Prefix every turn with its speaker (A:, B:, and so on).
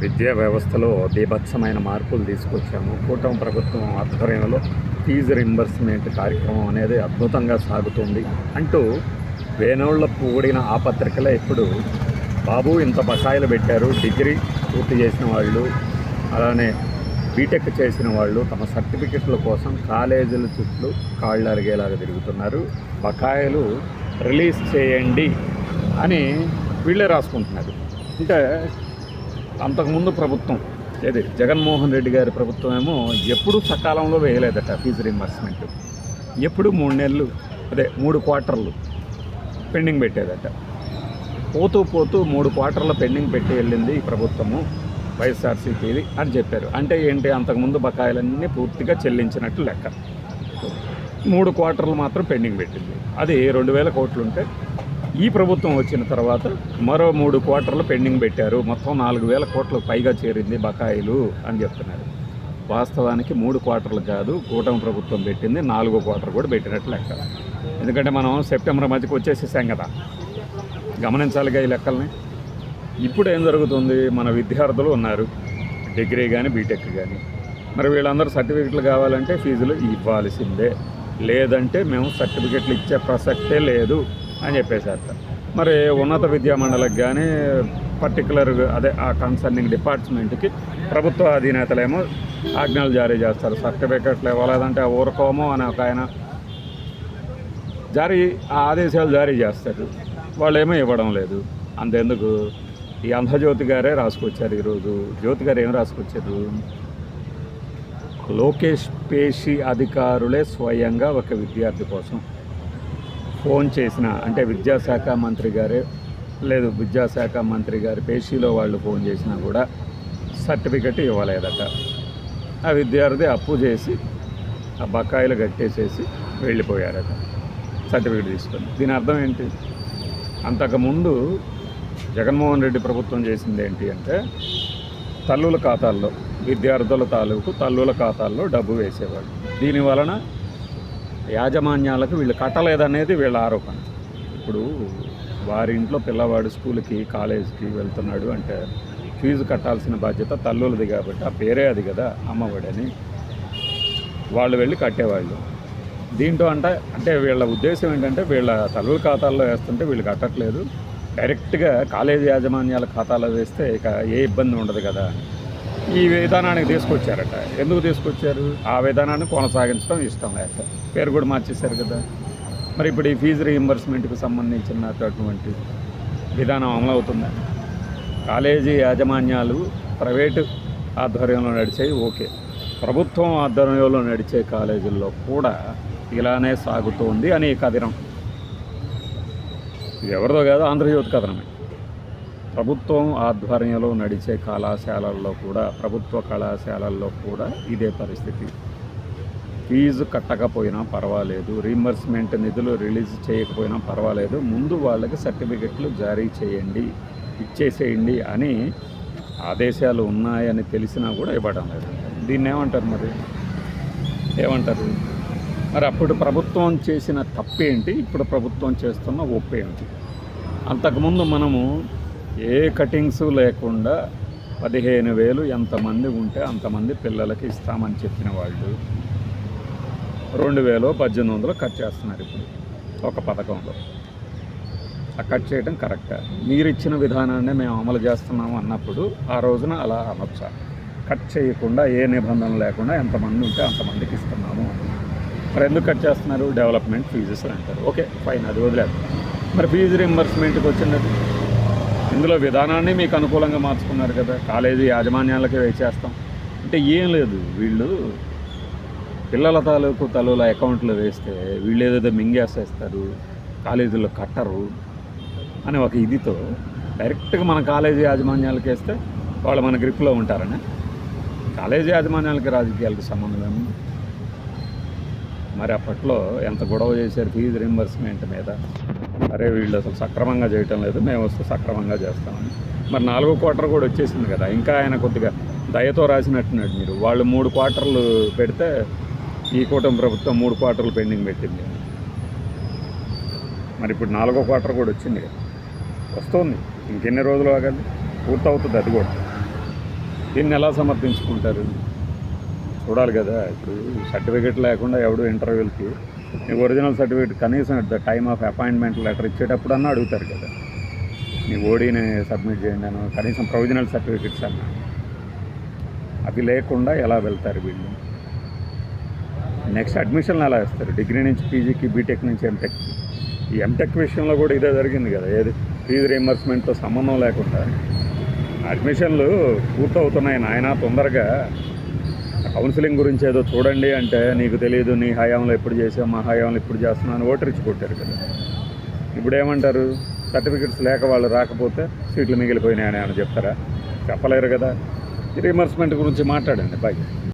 A: విద్యా వ్యవస్థలో బీభత్సమైన మార్పులు తీసుకొచ్చాము. కూటమి ప్రభుత్వం ఆధ్వర్యంలో ఫీజు రింబర్స్మెంట్ కార్యక్రమం అనేది అద్భుతంగా సాగుతుంది అంటూ వేనోళ్ల కూడిన ఆ పత్రికలో ఇప్పుడు బాబు ఇంత బకాయిలు పెట్టారు, డిగ్రీ పూర్తి చేసిన వాళ్ళు అలానే బీటెక్ చేసిన వాళ్ళు తమ సర్టిఫికెట్ల కోసం కాలేజీల చుట్టూ కాళ్ళు అరిగేలాగా తిరుగుతున్నారు, బకాయిలు రిలీజ్ చేయండి అని వీళ్ళే రాసుకుంటున్నారు. అంటే అంతకుముందు ప్రభుత్వం ఏది జగన్మోహన్ రెడ్డి గారి ప్రభుత్వం ఏమో ఎప్పుడూ సకాలంలో వేయలేదట ఫీజు రీయింబర్స్మెంట్. ఎప్పుడు 3 నెలలు 3 క్వార్టర్లు పెండింగ్ పెట్టేదట. పోతూ 3 క్వార్టర్ల పెండింగ్ పెట్టి వెళ్ళింది ఈ ప్రభుత్వము వైఎస్ఆర్సీపీది అని చెప్పారు. అంటే ఏంటి, అంతకుముందు బకాయిలన్నీ పూర్తిగా చెల్లించినట్లు లెక్క. 3 క్వార్టర్లు మాత్రం పెండింగ్ పెట్టింది. అది 2,000 కోట్లు ఉంటే ఈ ప్రభుత్వం వచ్చిన తర్వాత మరో 3 క్వార్టర్లు పెండింగ్ పెట్టారు, మొత్తం 4,000 కోట్లకు పైగా చేరింది బకాయిలు అని చెప్తున్నారు. వాస్తవానికి 3 క్వార్టర్లు కాదు, కూటమి ప్రభుత్వం పెట్టింది 4వ క్వార్టర్ కూడా పెట్టినట్లు లెక్క. ఎందుకంటే మనం సెప్టెంబర్ మధ్యకి వచ్చేసేసాం కదా, గమనించాలిగా ఈ లెక్కల్ని. ఇప్పుడు ఏం జరుగుతుంది, మన విద్యార్థులు ఉన్నారు డిగ్రీ కానీ బీటెక్ కానీ, మరి వీళ్ళందరూ సర్టిఫికెట్లు కావాలంటే ఫీజులు ఇవ్వాల్సిందే, లేదంటే మేము సర్టిఫికెట్లు ఇచ్చే ప్రసక్తే లేదు అని చెప్పేశారు. మరి ఉన్నత విద్యా మండలికి కానీ పర్టికులర్ ఆ కన్సర్నింగ్ డిపార్ట్మెంట్కి ప్రభుత్వ అధినేతలేమో ఆజ్ఞలు జారీ చేస్తారు, సర్టిఫికెట్లు ఇవ్వలేదంటే ఊరుకోమో అని ఒక ఆయన ఆదేశాలు జారీ చేస్తారు. వాళ్ళేమో ఇవ్వడం లేదు. అంతెందుకు, ఈ ఆంధ్రజ్యోతి గారే రాసుకొచ్చారు ఈరోజు. జ్యోతి గారు ఏం రాసుకొచ్చారు, లోకేష్ పేషి అధికారులే స్వయంగా ఒక విద్యార్థి కోసం ఫోన్ చేసిన, అంటే విద్యాశాఖ మంత్రి గారే లేదు, విద్యాశాఖ మంత్రి గారి పేషీలో వాళ్ళు ఫోన్ చేసినా కూడా సర్టిఫికెట్ ఇవ్వలేదట. ఆ విద్యార్థి అప్పు చేసి ఆ బకాయిలు కట్టేసేసి వెళ్ళిపోయారట సర్టిఫికెట్ తీసుకొని. దీని అర్థం ఏంటి, అంతకుముందు జగన్మోహన్ రెడ్డి ప్రభుత్వం చేసింది ఏంటి అంటే తల్లుల ఖాతాల్లో, విద్యార్థుల తాలూకు తల్లుల ఖాతాల్లో డబ్బు వేసేవాళ్ళు. దీని వలన యాజమాన్యాలకు వీళ్ళు కట్టలేదనేది వీళ్ళ ఆరోపణ. ఇప్పుడు వారి ఇంట్లో పిల్లవాడు స్కూల్కి కాలేజీకి వెళ్తున్నాడు అంటే ఫీజు కట్టాల్సిన బాధ్యత తల్లులది కాబట్టి ఆ పేరే అది కదా, అమ్మఒడని వాళ్ళు వెళ్ళి కట్టేవాళ్ళు. దీంట్లో అంటే వీళ్ళ ఉద్దేశం ఏంటంటే వీళ్ళ తల్లుల ఖాతాల్లో వేస్తుంటే వీళ్ళు కట్టట్లేదు, డైరెక్ట్గా కాలేజీ యాజమాన్యాల ఖాతాలో వేస్తే ఇక ఏ ఇబ్బంది ఉండదు కదా, ఈ విధానానికి తీసుకొచ్చారట. ఎందుకు తీసుకొచ్చారు, ఆ విధానాన్ని కొనసాగించడం ఇష్టం లేక పేరు కూడా మార్చేశారు కదా. మరి ఇప్పుడు ఈ ఫీజు రీయింబర్స్మెంట్కి సంబంధించినటువంటి విధానం అమలవుతుందా? కాలేజీ యాజమాన్యాలు ప్రైవేటు ఆధ్వర్యంలో నడిచేవి ఓకే, ప్రభుత్వం ఆధ్వర్యంలో నడిచే కాలేజీల్లో కూడా ఇలానే సాగుతోంది అని కథనం. ఇది ఎవరిదో కాదు, ఆంధ్రజ్యోతి కథనమే. ప్రభుత్వం ఆధ్వర్యంలో నడిచే కళాశాలల్లో కూడా, ప్రభుత్వ కళాశాలల్లో కూడా ఇదే పరిస్థితి. ఫీజు కట్టకపోయినా పర్వాలేదు, రీయింబర్స్మెంట్ నిధులు రిలీజ్ చేయకపోయినా పర్వాలేదు, ముందు వాళ్ళకి సర్టిఫికెట్లు జారీ చేయండి, ఇచ్చేసేయండి అని ఆదేశాలు ఉన్నాయని తెలిసినా కూడా ఇవ్వడం లేదు. దీన్ని ఏమంటారు మరి, ఏమంటారు? మరి అప్పుడు ప్రభుత్వం చేసిన తప్పేంటి, ఇప్పుడు ప్రభుత్వం చేస్తున్న ఒప్పేంటి? అంతకుముందు మనము ఏ కటింగ్స్ లేకుండా 15,000 ఎంతమంది ఉంటే అంతమంది పిల్లలకి ఇస్తామని చెప్పిన వాళ్ళు 2,000 1,800 కట్ చేస్తున్నారు ఇప్పుడు ఒక పథకంలో. ఆ కట్ చేయడం కరెక్టా? మీరు ఇచ్చిన విధానాన్ని మేము అమలు చేస్తున్నాము అన్నప్పుడు ఆ రోజున అలా అనొచ్చా? కట్ చేయకుండా ఏ నిబంధన లేకుండా ఎంతమంది ఉంటే అంతమందికి ఇస్తున్నాము. మరి ఎందుకు కట్ చేస్తున్నారు? డెవలప్మెంట్ ఫీజెస్ అంటారు. ఓకే ఫైన్, అది వదిలేదు. మరి ఫీజు రీయింబర్స్మెంట్కి వచ్చినది ఇందులో విధానాన్ని మీకు అనుకూలంగా మార్చుకున్నారు కదా, కాలేజీ యాజమాన్యాలకే వేసేస్తాం అంటే ఏం లేదు, వీళ్ళు పిల్లల తాలూకు తల్లుల అకౌంట్లో వేస్తే వీళ్ళు ఏదేదో మింగేసేస్తారు, కాలేజీలో కట్టరు అని ఒక ఇదితో డైరెక్ట్గా మన కాలేజీ యాజమాన్యాలకు వేస్తే వాళ్ళు మన గ్రిప్లో ఉంటారని. కాలేజీ యాజమాన్యాలకి రాజకీయాలకు సంబంధం ఏముంది? మరి అప్పట్లో ఎంత గొడవ చేశారు ఫీజు రీయింబర్స్మెంట్ మీద. అరే వీళ్ళు అసలు సక్రమంగా చేయటం లేదు, మేము వస్తే సక్రమంగా చేస్తామని. మరి 4వ క్వార్టర్ కూడా వచ్చేసింది కదా, ఇంకా ఆయన కొద్దిగా దయతో రాసినట్టున్నాడు. మీరు వాళ్ళు 3 క్వార్టర్లు పెడితే ఈ కూటమి ప్రభుత్వం 3 క్వార్టర్లు పెండింగ్ పెట్టింది. మరి ఇప్పుడు 4వ క్వార్టర్ కూడా వచ్చింది కదా, వస్తుంది. ఇంకెన్ని రోజులు ఆగాలి, పూర్తవుతుంది అది కూడా. దీన్ని ఎలా సమర్థించుకుంటారు చూడాలి కదా. ఇప్పుడు సర్టిఫికేట్ లేకుండా ఎవడు ఇంటర్వ్యూలకి నీ ఒరిజినల్ సర్టిఫికేట్ కనీసం at the time of appointment letter ఇచ్చేటప్పుడన్నా అడుగుతారు కదా, నీ ఓడీని సబ్మిట్ చేయండి అని, కనీసం ప్రొవిజనల్ సర్టిఫికేట్స్ అన్నా. అవి లేకుండా ఎలా వెళ్తారు వీళ్ళు? నెక్స్ట్ అడ్మిషన్లు ఎలా ఇస్తారు? డిగ్రీ నుంచి పీజీకి, బీటెక్ నుంచి ఎంటెక్కి. ఈ ఎంటెక్ విషయంలో కూడా ఇదే జరిగింది కదా, ఏది ఫీజు రీయింబర్స్మెంట్తో సంబంధం లేకుండా అడ్మిషన్లు పూర్తవుతున్నాయి నాయన తొందరగా. కౌన్సిలింగ్ గురించి ఏదో చూడండి అంటే నీకు తెలియదు, నీ హయాంలో ఎప్పుడు చేసావు, మా హయాంలో ఇప్పుడు చేస్తున్నాను ఓటరిచ్చి కొట్టారు కదా. ఇప్పుడు ఏమంటారు? సర్టిఫికెట్స్ లేక వాళ్ళు రాకపోతే సీట్లు మిగిలిపోయినాయని అని చెప్తారా? చెప్పలేరు కదా. రీయింబర్స్మెంట్ గురించి మాట్లాడండి బాయ్.